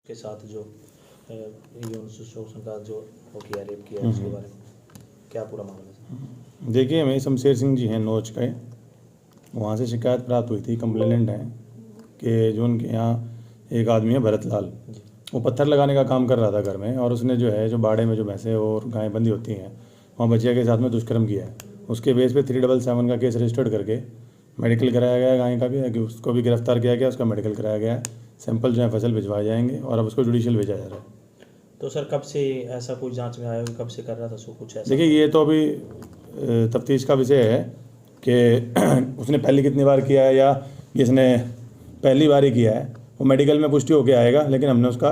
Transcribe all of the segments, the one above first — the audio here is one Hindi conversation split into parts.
के साथ जो यौन शोषण का जो वो किया, रेप किया, उसके बारे में क्या पूरा मामला है? देखिए, हमें शमशेर सिंह जी हैं नोच के, वहाँ से शिकायत प्राप्त हुई थी। कंप्लेनेंट हैं कि जो उनके यहाँ एक आदमी है भरत लाल, वो पत्थर लगाने का काम कर रहा था घर में, और उसने जो है जो बाड़े में जो भैंसें और गायें बंधी होती हैं वहाँ बचिया के साथ में दुष्कर्म किया है। उसके बेस पे 377 का केस रजिस्टर्ड करके मेडिकल कराया गया है। गाय का भी, उसको भी गिरफ्तार किया गया, उसका मेडिकल कराया गया है। सैंपल जो है फसल भिजवाए जाएंगे और अब उसको जुडिशियल भेजा जा रहा है। तो सर कब से ऐसा कोई जांच में आया, कब से कर रहा था सो कुछ ऐसा? देखिए, ये तो अभी तफ्तीश का विषय है कि उसने पहले कितनी बार किया है या इसने पहली बार ही किया है, वो मेडिकल में पुष्टि होकर आएगा। लेकिन हमने उसका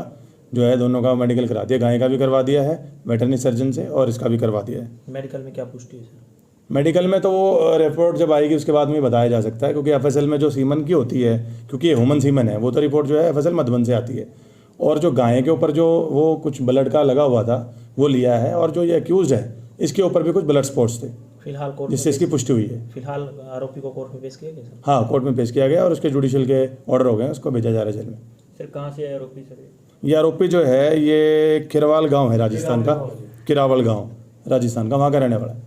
जो है दोनों का मेडिकल करा दिया, गाय का भी करवा दिया है वेटरनरी सर्जन से और इसका भी करवा दिया है। मेडिकल में क्या पुष्टि है सर? मेडिकल में तो वो रिपोर्ट जब आएगी उसके बाद में बताया जा सकता है, क्योंकि एफएसएल में जो सीमन की होती है, क्योंकि ये ह्यूमन सीमन है, वो तो रिपोर्ट जो है एफएसएल मधुबन से आती है। और जो गाय के ऊपर जो वो कुछ ब्लड का लगा हुआ था वो लिया है, और जो ये अक्यूज है इसके ऊपर भी कुछ ब्लड स्पॉट्स थे फिलहाल कोर्ट जिससे इसकी पुष्टि हुई है। फिलहाल आरोपी को कोर्ट में पेश किया गया सर? हाँ, कोर्ट में पेश किया गया और उसके जुडिशियल के ऑर्डर हो गए, उसको भेजा जा रहा है जेल में। सर कहाँ से आरोपी सर? ये आरोपी जो है ये किरवाल गांव है राजस्थान का, किरावल गांव राजस्थान का, वहाँ का रहने वाला है।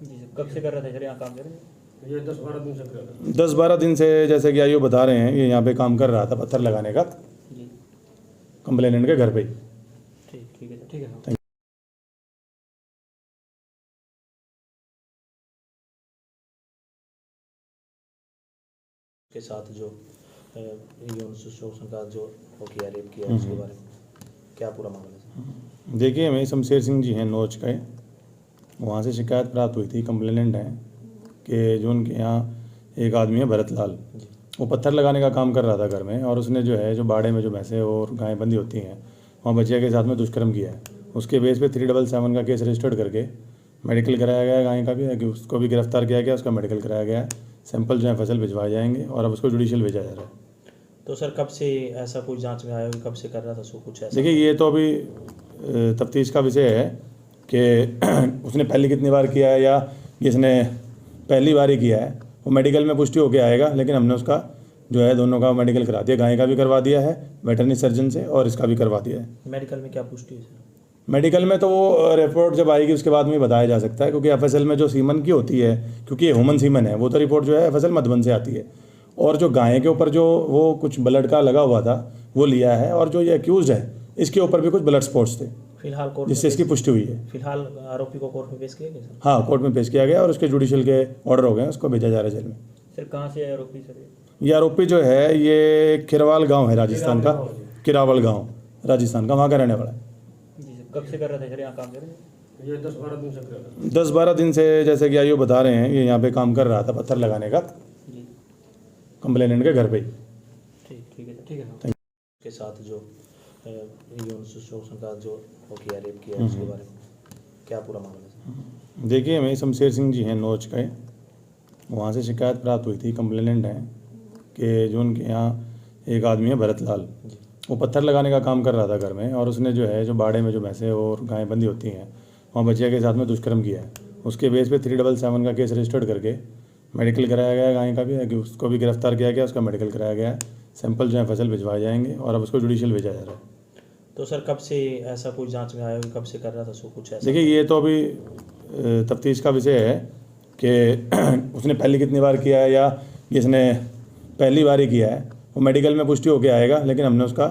जी सर, कब से कर रहा था सर यहाँ काम कर रहे हैं? ये 10-12 दिन से कर रहा है। 10-12 दिन से, जैसे कि आइयो बता रहे हैं, ये यहाँ पे काम कर रहा था पत्थर लगाने का जी कंप्लेनेंट के घर पे ही। ठीक है सर, ठीक है सर। के साथ जो यौन शोषण का जो वो किया, रेप किया, उसके बारे में क्या पूरा मामला है सर? देखिए, हमें शमशेर सिंह जी हैं नोच के, वहाँ से शिकायत प्राप्त हुई थी। कंप्लेनेंट हैं कि जो उनके यहाँ एक आदमी है भरत लाल, वो पत्थर लगाने का काम कर रहा था घर में, और उसने जो है जो बाड़े में जो भैंसें और गायें बंधी होती हैं वहाँ बचिया के साथ में दुष्कर्म किया है। उसके बेस पे 377 का केस रजिस्टर्ड करके मेडिकल कराया गया है। गाय का भी, उसको भी गिरफ्तार किया गया, उसका मेडिकल कराया गया है। सैंपल जो है फसल भिजवाए जाएंगे और अब उसको जुडिशियल भेजा जा रहा है। तो सर कब से ऐसा कोई जांच में आया, कब से कर रहा था सो कुछ ऐसा? देखिए, ये तो अभी तफ्तीश का विषय है कि उसने पहले कितनी बार किया है या इसने पहली बार ही किया है, वो मेडिकल में पुष्टि होकर आएगा। लेकिन हमने उसका जो है दोनों का मेडिकल करा दिया, गाय का भी करवा दिया है वेटरनरी सर्जन से और इसका भी करवा दिया है। मेडिकल में क्या पुष्टि है सर? मेडिकल में तो वो रिपोर्ट जब आएगी उसके बाद में बताया जा सकता है, क्योंकि एफएसएल में जो सीमन की होती है, क्योंकि ये ह्यूमन सीमन है, वो तो रिपोर्ट जो है एफएसएल मधुबन से आती है। और जो गाय के ऊपर जो वो कुछ ब्लड का लगा हुआ था वो लिया है, और जो ये अक्यूज है इसके ऊपर भी कुछ ब्लड स्पॉट्स थे फिलहाल कोर्ट जिससे इसकी पुष्टि हुई है। फिलहाल आरोपी को कोर्ट में पेश किया गया सर? हाँ, कोर्ट में पेश किया गया और उसके जुडिशियल के ऑर्डर हो गए, उसको भेजा जा रहा है जेल में। सर कहाँ से आरोपी सर? ये आरोपी जो है ये किरवाल गांव है राजस्थान का, किरावल गांव राजस्थान का, वहाँ का रहने वाला है। जी सर, कब से कर रहा था सर यहाँ काम कर रहे हैं? ये 10-12 दिन से कर रहा है। 10-12 दिन से, जैसे कि आइयो बता रहे हैं, ये यहाँ पे काम कर रहा था पत्थर लगाने का जी कंप्लेनेंट के घर पे ही। ठीक है सर, ठीक है सर। के साथ जो यौन शोषण का जो वो किया, रेप किया, उसके बारे में क्या पूरा मामला है सर? देखिए, हमें शमशेर सिंह जी हैं नोच के, वहाँ से शिकायत प्राप्त हुई थी। कंप्लेनेंट हैं कि जो उनके यहाँ एक आदमी है भरत लाल, वो पत्थर लगाने का काम कर रहा था घर में, और उसने जो है जो बाड़े में जो भैंसें और गायें बंधी होती हैं वहाँ बचिया के साथ में दुष्कर्म किया है। उसके बेस पे 377 का केस रजिस्टर्ड करके मेडिकल कराया गया है। गाय का भी, उसको भी गिरफ्तार किया गया, उसका मेडिकल कराया गया है। सैंपल जो है फसल भिजवाए जाएंगे और अब उसको जुडिशियल भेजा जा रहा है। तो सर कब से ऐसा कोई जांच में आया, कब से कर रहा था सो कुछ ऐसा? देखिए, ये तो अभी तफ्तीश का विषय है कि उसने पहले कितनी बार किया है या इसने पहली बार ही किया है, वो मेडिकल में पुष्टि होकर आएगा। लेकिन हमने उसका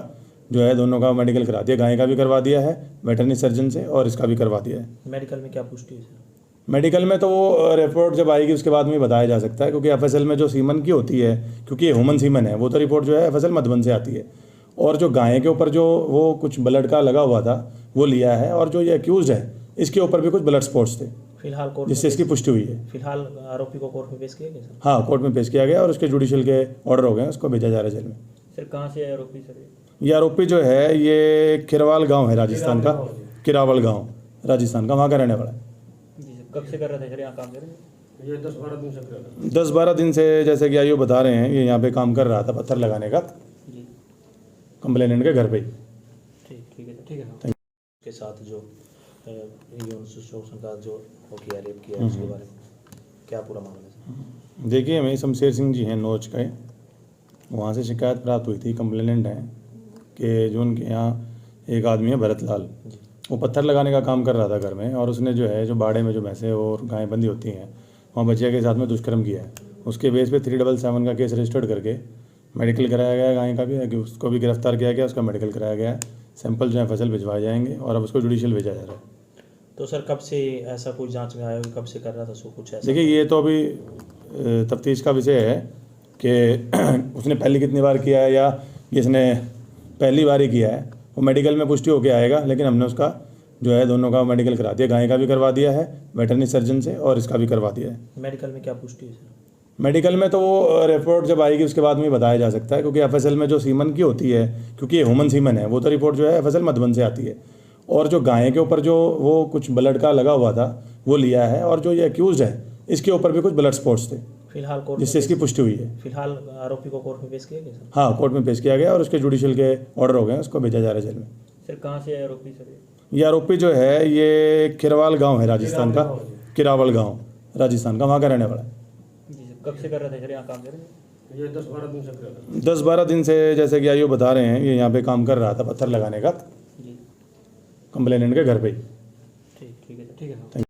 जो है दोनों का मेडिकल करा दिया, गाय का भी करवा दिया है वेटरनरी सर्जन से और इसका भी करवा दिया है। मेडिकल में क्या पुष्टि है सर? मेडिकल में तो वो रिपोर्ट जब आएगी उसके बाद में बताया जा सकता है, क्योंकि एफएसएल में जो सीमन की होती है, क्योंकि ये ह्यूमन सीमन है, वो तो रिपोर्ट जो है एफएसएल मधुबन से आती है। और जो गाय के ऊपर जो वो कुछ ब्लड का लगा हुआ था वो लिया है, और जो ये अक्यूज है इसके ऊपर भी कुछ ब्लड स्पॉट्स थे फिलहाल कोर्ट जिससे इसकी पुष्टि हुई है। फिलहाल आरोपी को कोर्ट में पेश किया गया सर? हाँ, कोर्ट में पेश किया गया और उसके जुडिशियल के ऑर्डर हो गए, उसको भेजा जा रहा है जेल में। सर कहाँ से आरोपी सर? ये आरोपी जो है ये किरवाल गांव है राजस्थान का, किरावल गांव राजस्थान का, वहाँ का रहने वाला है। जी सर, कब से कर रहा था सर यहाँ काम कर रहे हैं? ये 10-12 दिन से कर रहा है। 10-12 दिन से, जैसे कि आइयो बता रहे हैं, ये यहाँ पे काम कर रहा था पत्थर लगाने का जी कंप्लेनेंट के घर पे ही। ठीक है सर, ठीक है सर। के साथ जो यौन शोषण का जो वो किया, रेप किया, उसके बारे में क्या पूरा मामला है सर? देखिए, हमें शमशेर सिंह जी हैं नोच के, वहाँ से शिकायत प्राप्त हुई थी। कंप्लेनेंट हैं कि जो उनके यहाँ एक आदमी है भरत लाल, जी वो पत्थर लगाने का काम कर रहा था घर में, और उसने जो है जो बाड़े में जो भैंसें और गायें बंधी होती हैं वहाँ बच्चिया के साथ में दुष्कर्म किया है। उसके बेस पे 377 का केस रजिस्टर्ड करके मेडिकल कराया गया है, गाय का भी, उसको भी गिरफ्तार किया गया, उसका मेडिकल कराया गया है। सैंपल जो है फसल भिजवाए जाएंगे और अब उसको जुडिशियल भेजा जा रहा है। तो सर कब से ऐसा कोई जांच में आया, कब से कर रहा था सो कुछ ऐसा? देखिए ये तो अभी तफ्तीश का विषय है कि उसने पहले कितनी बार किया है या इसने पहली बार ही किया है, वो मेडिकल में पुष्टि होकर आएगा। लेकिन हमने उसका जो है दोनों का मेडिकल करा दिया, गाय का भी करवा दिया है वेटरनरी सर्जन से और इसका भी करवा दिया है। मेडिकल में क्या पुष्टि है सर? मेडिकल में तो वो रिपोर्ट जब आएगी उसके बाद में ही बताया जा सकता है, क्योंकि एफएसएल में जो सीमन की होती है, क्योंकि ये ह्यूमन सीमन है, वो तो रिपोर्ट जो है एफएसएल मधुबन से आती है। और जो गाय के ऊपर जो वो कुछ ब्लड का लगा हुआ था वो लिया है, और जो ये अक्यूज है इसके ऊपर भी कुछ ब्लड स्पॉट्स थे फिलहाल कोर्ट जिससे इसकी पुष्टि हुई है। फिलहाल आरोपी को कोर्ट में पेश किया गया सर? हाँ, कोर्ट में पेश किया गया और उसके जुडिशियल के ऑर्डर हो गए हैं, उसको भेजा जा रहा है जेल में। सर कहाँ से है आरोपी सर? ये आरोपी जो है ये किरवाल गांव है राजस्थान का, किरावल गांव राजस्थान का, वहाँ का रहने वाला है। जी सर, कब से कर रहा था सर यहाँ काम? सर ये 10-12 दिन से कर रहा था। 10-12 दिन से, जैसे कि आइयो बता रहे हैं, ये यहाँ पे काम कर रहा था पत्थर लगाने का जी कंप्लेनेंट के घर पे ही। ठीक है सर, ठीक है सर।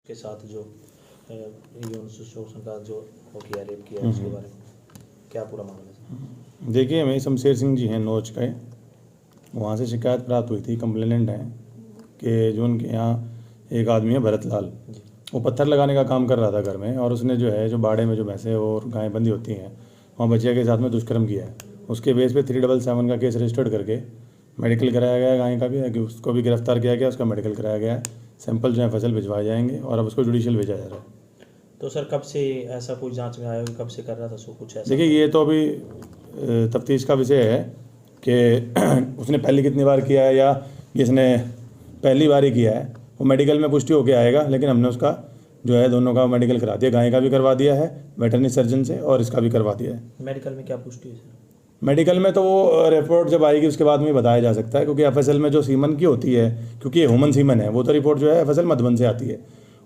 के साथ जो यौन शोषण का जो हो किया, रेप किया, उसके बारे में क्या पूरा मामला है सर? देखिए हमें शमशेर सिंह जी हैं नोच के, वहाँ से शिकायत प्राप्त हुई थी, कंप्लेनेंट हैं कि जो उनके यहाँ एक आदमी है भरत लाल, जी वो पत्थर लगाने का काम कर रहा था घर में, और उसने जो है जो बाड़े में जो भैंसें और गायें बंधी होती हैं वहाँ बच्चिया के साथ में दुष्कर्म किया है। उसके बेस पे 377 का केस रजिस्टर्ड करके मेडिकल कराया गया है, गाय का भी, उसको भी गिरफ्तार किया गया, उसका मेडिकल कराया गया है। सैंपल जो है फसल भिजवाए जाएंगे और अब उसको जुडिशियल भेजा जा रहा है। तो सर कब से ऐसा कोई जांच में आया, कब से कर रहा था सो कुछ ऐसा? देखिए ये तो अभी तफ्तीश का विषय है कि उसने पहले कितनी बार किया है या इसने पहली बार ही किया है, वो मेडिकल में पुष्टि होकर आएगा। लेकिन हमने उसका जो है दोनों का मेडिकल करा दिया, गाय का भी करवा दिया है वेटरनरी सर्जन से और इसका भी करवा दिया है। मेडिकल में क्या पुष्टि है सर? मेडिकल में तो वो रिपोर्ट जब आएगी उसके बाद में ही बताया जा सकता है, क्योंकि एफएसएल में जो सीमन की होती है, क्योंकि ये ह्यूमन सीमन है, वो तो रिपोर्ट जो है एफएसएल मधुबन से आती है।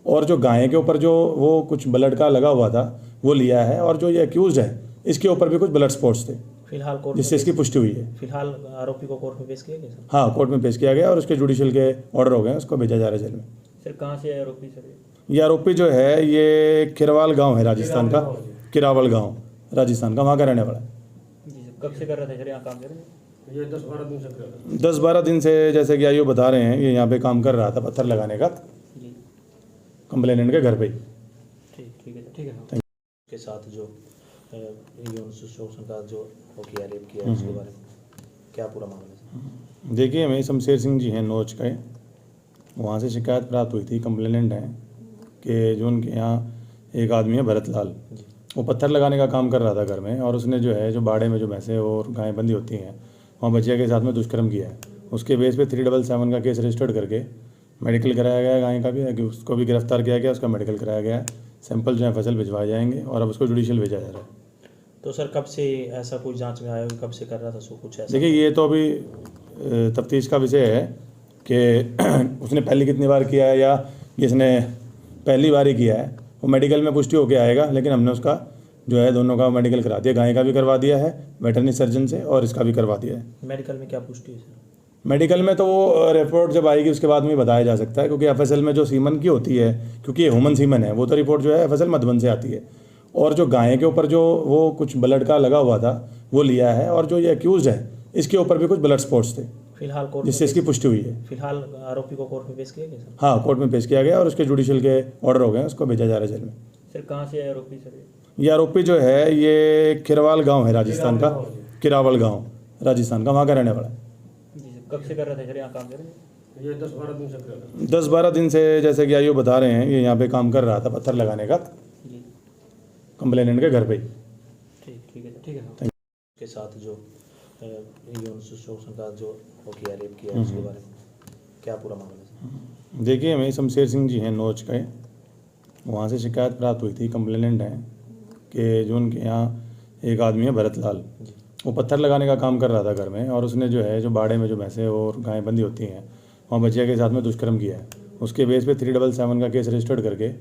और जो गाय के ऊपर जो वो कुछ ब्लड का लगा हुआ था वो लिया है, और जो ये अक्यूज है इसके ऊपर भी कुछ ब्लड स्पॉट्स थे फिलहाल कोर्ट जिससे इसकी पुष्टि हुई है। फिलहाल आरोपी को कोर्ट में पेश किया गया सर? हाँ, कोर्ट में पेश किया गया और उसके जुडिशियल के ऑर्डर हो गए हैं, उसको भेजा जा रहा है जेल में। सर कहाँ से है आरोपी सर? ये आरोपी जो है ये किरवाल गांव है राजस्थान का, किरावल गांव राजस्थान का, वहाँ का रहने वाला है। जी सर, कब से कर रहा था सर यहाँ काम? ये 10-12 दिन से कर रहा था। 10-12 दिन से, जैसे कि आइयो बता रहे हैं, ये यहाँ पे काम कर रहा था पत्थर लगाने का जी कंप्लेनेंट के घर पे ही। ठीक है सर, ठीक है सर। के साथ जो यौन शोषण का जो हो किया, रेप किया, उसके बारे में क्या पूरा मामला है सर? देखिए हमें शमशेर सिंह जी हैं नोच के, वहाँ से शिकायत प्राप्त हुई थी, कंप्लेनेंट हैं कि जो उनके यहाँ एक आदमी है भरत लाल, जी वो पत्थर लगाने का काम कर रहा था घर में, और उसने जो है जो बाड़े में जो भैंसें और गायें बंधी होती हैं वहाँ बच्चिया के साथ में दुष्कर्म किया है। उसके बेस पे 377 का केस रजिस्टर्ड करके मेडिकल कराया गया है, गाय का भी, उसको भी गिरफ्तार किया गया, उसका मेडिकल कराया गया है। सैंपल जो है फसल भिजवाए जाएंगे और अब उसको जुडिशियल भेजा जा रहा है। तो सर कब से ऐसा कोई जांच में आया, कब से कर रहा था सो कुछ ऐसा? देखिए ये तो अभी तफ्तीश का विषय है कि उसने पहले कितनी बार किया है या इसने पहली बार ही किया है, वो मेडिकल में पुष्टि होकर आएगा। लेकिन हमने उसका जो है दोनों का मेडिकल करा दिया, गाय का भी करवा दिया है वेटरनरी सर्जन से और इसका भी करवा दिया है। मेडिकल में क्या पुष्टि है सर? मेडिकल में तो वो रिपोर्ट जब आएगी उसके बाद में ही बताया जा सकता है, क्योंकि एफएसएल में जो सीमन की होती है, क्योंकि ये ह्यूमन सीमन है, वो तो रिपोर्ट जो है एफएसएल मधुबन से आती है। और जो गाय के ऊपर जो वो कुछ ब्लड का लगा हुआ था वो लिया है, और जो ये अक्यूज है इसके ऊपर भी कुछ ब्लड स्पॉट्स थे फिलहाल कोर्ट जिससे इसकी पुष्टि हुई है। फिलहाल आरोपी को कोर्ट में पेश किया गया सर? हाँ, कोर्ट में पेश किया गया और उसके जुडिशियल के ऑर्डर हो गए हैं, उसको भेजा जा रहा है जेल में। सर कहाँ से है आरोपी सर? ये आरोपी जो है ये किरवाल गांव है राजस्थान का, किरावल गांव राजस्थान का, वहाँ का रहने वाला है। जी सर, कब से कर रहा था सर यहाँ काम? ये 10-12 दिन से कर रहा था। 10-12 दिन से, जैसे कि आइयो बता रहे हैं, ये यहाँ पे काम कर रहा था पत्थर लगाने का जी कंप्लेनेंट के घर पे ही। ठीक है सर, ठीक है सर। के साथ जो यौन शोषण का जो हो किया, रेप किया, उसके बारे में क्या पूरा मामला है सर? देखिए हमें शमशेर सिंह जी हैं नोच के, वहाँ से शिकायत प्राप्त हुई थी, कंप्लेनेंट हैं कि जो उनके यहाँ एक आदमी है भरत लाल, जी वो पत्थर लगाने का काम कर रहा था घर में, और उसने जो है जो बाड़े में जो भैंसें और गायें बंधी होती हैं वहाँ बच्चिया के साथ में दुष्कर्म किया है। उसके बेस पे 377 का केस रजिस्टर्ड करके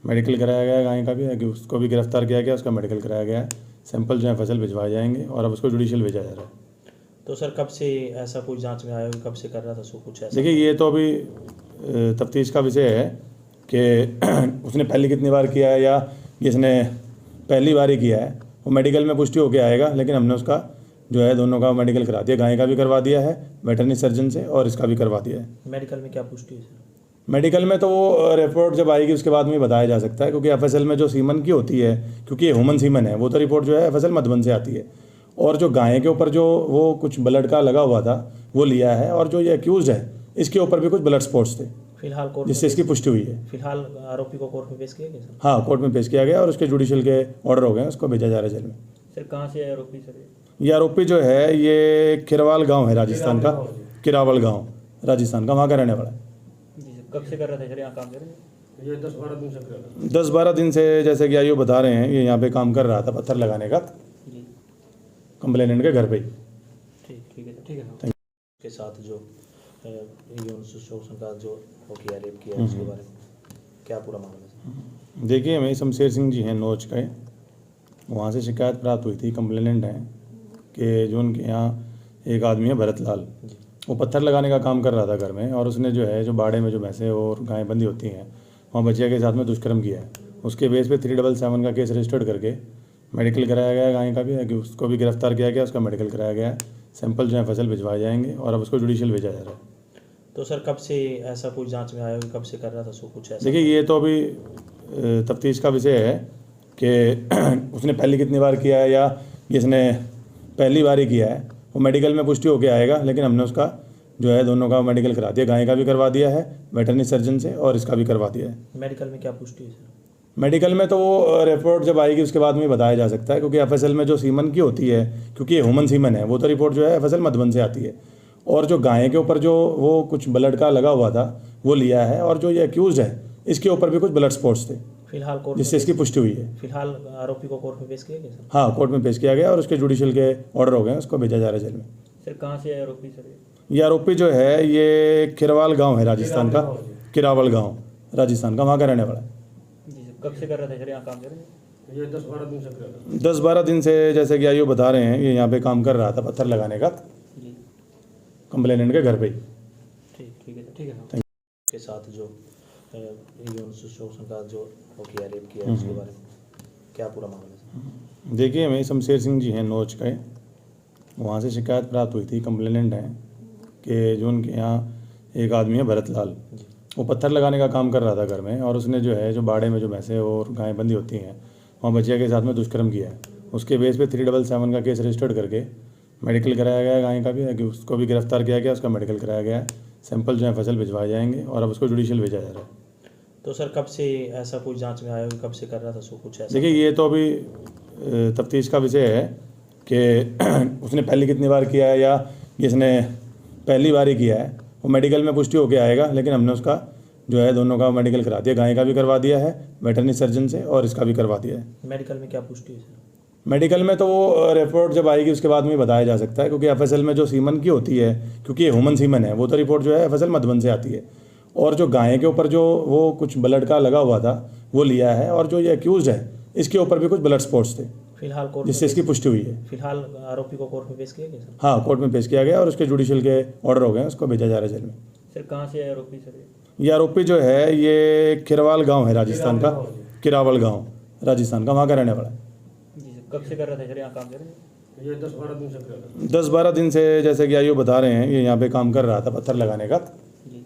मेडिकल कराया गया है, गाय का भी, उसको भी गिरफ्तार किया गया, उसका मेडिकल कराया गया है। सैंपल जो है फसल भिजवाए जाएंगे और अब उसको जुडिशियल भेजा जा रहा है। तो सर कब से ऐसा कोई जांच में आया, कब से कर रहा था, सो कुछ ऐसा? देखिए ये तो अभी तफ्तीश का विषय है कि उसने पहले कितनी बार किया है या जिसने पहली बार ही किया है वो मेडिकल में पुष्टि होकर आएगा। लेकिन हमने उसका जो है दोनों का मेडिकल करा दिया, गाय का भी करवा दिया है वेटरनरी सर्जन से और इसका भी करवा दिया है। मेडिकल में क्या पुष्टि है सर? मेडिकल में तो वो रिपोर्ट जब आएगी उसके बाद में ही बताया जा सकता है, क्योंकि एफएसएल में जो सीमन की होती है, क्योंकि ये ह्यूमन सीमन है, वो तो रिपोर्ट जो है एफएसएल मधुबन से आती है। और जो गाय के ऊपर जो वो कुछ ब्लड का लगा हुआ था वो लिया है, और जो ये अक्यूज है इसके ऊपर भी कुछ ब्लड स्पॉट्स थे फिलहाल कोर्ट जिससे इसकी पुष्टि हुई है। फिलहाल आरोपी को कोर्ट में पेश किया गया सर? हाँ, कोर्ट में पेश किया गया और उसके जुडिशियल के ऑर्डर हो गए हैं, उसको भेजा जा रहा है जेल में। सर कहाँ से है आरोपी सर? ये आरोपी जो है ये किरावल गांव है राजस्थान का, किरावल गांव राजस्थान का, वहाँ का रहने वाला है। जी सर, कब से कर रहा था सर यहाँ काम कर रहे हैं? ये 10-12 दिन से कर रहा था। 10-12 दिन से, जैसे कि आयु बता रहे हैं, ये यहाँ पे काम कर रहा था पत्थर लगाने का जी कंप्लेनेंट के घर पे ही। ठीक है सर, ठीक है सर। के साथ जो यौन शोषण का जो वो किया, रेप किया, उसके बारे में क्या पूरा मामला है सर? देखिए हमें शमशेर सिंह जी हैं नोच के, वहाँ से शिकायत प्राप्त हुई थी, कंप्लेनेंट हैं कि जो उनके यहाँ एक आदमी है भरतलाल, वो पत्थर लगाने का काम कर रहा था घर में, और उसने जो है जो बाड़े में जो भैंसें और गायें बंदी होती हैं वहाँ बच्चिया के साथ में दुष्कर्म किया है। उसके बेस पे 377 का केस रजिस्टर्ड करके मेडिकल कराया गया है गाय का भी, उसको भी गिरफ्तार किया गया, उसका मेडिकल कराया गया है। सैंपल जो है फसल भिजवाए जाएंगे और अब उसको जुडिशियल भेजा जा रहा है। तो सर कब से ऐसा कोई जांच में आया, कब से कर रहा था, सो कुछ ऐसा? देखिए ये तो अभी तफ्तीश का विषय है कि उसने पहले कितनी बार किया है या जिसने पहली बार ही किया है वो मेडिकल में पुष्टि होकर आएगा। लेकिन हमने उसका जो है दोनों का मेडिकल करा दिया, गाय का भी करवा दिया है वेटरनरी सर्जन से और इसका भी करवा दिया है। मेडिकल में क्या पुष्टि है सर? मेडिकल में तो वो रिपोर्ट जब आएगी उसके बाद में ही बताया जा सकता है, क्योंकि एफएसएल में जो सीमन की होती है, क्योंकि ये ह्यूमन सीमन है, वो तो रिपोर्ट जो है एफएसएल मधुबन से आती है। और जो गाय के ऊपर जो वो कुछ ब्लड का लगा हुआ था वो लिया है, और जो ये अक्यूज है इसके ऊपर भी कुछ ब्लड स्पॉट्स थे फिलहाल कोर्ट जिससे इसकी पुष्टि हुई है। फिलहाल आरोपी को कोर्ट में पेश किया गया सर? हाँ, कोर्ट में पेश किया गया और उसके जुडिशियल के ऑर्डर हो गए हैं, उसको भेजा जा रहा है जेल में। सर कहाँ से है आरोपी सर? ये आरोपी जो है ये किरावल गांव है राजस्थान का, किरावल गांव राजस्थान का, वहाँ का रहने वाला है। जी सर, कब से कर रहा था सर यहाँ काम कर रहे हैं? ये 10-12 दिन से कर रहा था। 10-12 दिन से, जैसे कि आयु बता रहे हैं, ये यहाँ पे काम कर रहा था पत्थर लगाने का जी कंप्लेनेंट के घर पे ही। ठीक है सर, ठीक है सर। के साथ जो यौन शोषण का जो वो किया, रेप किया, उसके बारे में क्या पूरा मामला है सर? देखिए हमें शमशेर सिंह जी हैं नोच के, वहाँ से शिकायत प्राप्त हुई थी, कंप्लेनेंट हैं कि जो उनके यहाँ एक आदमी है भरतलाल, वो पत्थर लगाने का काम कर रहा था घर में, और उसने जो है जो बाड़े में जो भैंसें और गायें बंदी होती हैं वहाँ बच्चिया के साथ में दुष्कर्म किया है। उसके बेस पे 377 का केस रजिस्टर्ड करके मेडिकल कराया गया है गाय का भी, उसको भी गिरफ्तार किया गया, उसका मेडिकल कराया गया है। सैंपल जो है फसल भिजवाए जाएंगे और अब उसको जुडिशियल भेजा जा रहा है। तो सर कब से ऐसा कोई जांच में आया, कब से कर रहा था, सो कुछ ऐसा? देखिए ये तो अभी तफ्तीश का विषय है कि उसने पहले कितनी बार किया है या जिसने पहली बार ही किया है वो मेडिकल में पुष्टि होकर आएगा। लेकिन हमने उसका जो है दोनों का मेडिकल करा दिया, गाय का भी करवा दिया है वेटरनरी सर्जन से और इसका भी करवा दिया है। मेडिकल में क्या पुष्टि है सर? मेडिकल में तो वो रिपोर्ट जब आएगी उसके बाद में ही बताया जा सकता है, क्योंकि एफएसएल में जो सीमन की होती है, क्योंकि ये ह्यूमन सीमन है, वो तो रिपोर्ट जो है एफएसएल मधुबन से आती है। और जो गाय के ऊपर जो वो कुछ ब्लड का लगा हुआ था वो लिया है, और जो ये अक्यूज है इसके ऊपर भी कुछ ब्लड स्पॉट्स थे फिलहाल कोर्ट जिससे इसकी पुष्टि हुई है। फिलहाल आरोपी को कोर्ट में पेश किया गया सर? हाँ, कोर्ट में पेश किया गया और उसके जुडिशियल के ऑर्डर हो गए हैं, उसको भेजा जा रहा है जेल में। सर कहाँ से है आरोपी सर? ये आरोपी जो है ये किरावल गांव है राजस्थान का, किरावल गांव राजस्थान का, वहाँ का रहने वाला है। जी सर, कब से कर रहा था सर यहाँ काम कर रहे हैं? ये 10-12 दिन से कर रहा था। 10-12 दिन से, जैसे कि आयु बता रहे हैं, ये यहाँ पे काम कर रहा था पत्थर लगाने का जी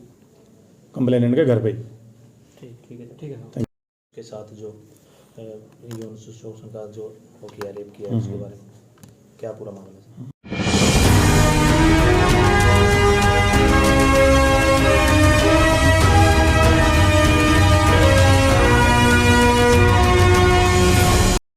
कंप्लेनेंट के घर पे ही। ठीक है सर, ठीक है सर। के साथ जो यौन शोषण का जो वो किया, रेप किया, उसके बारे में क्या पूरा मामला है?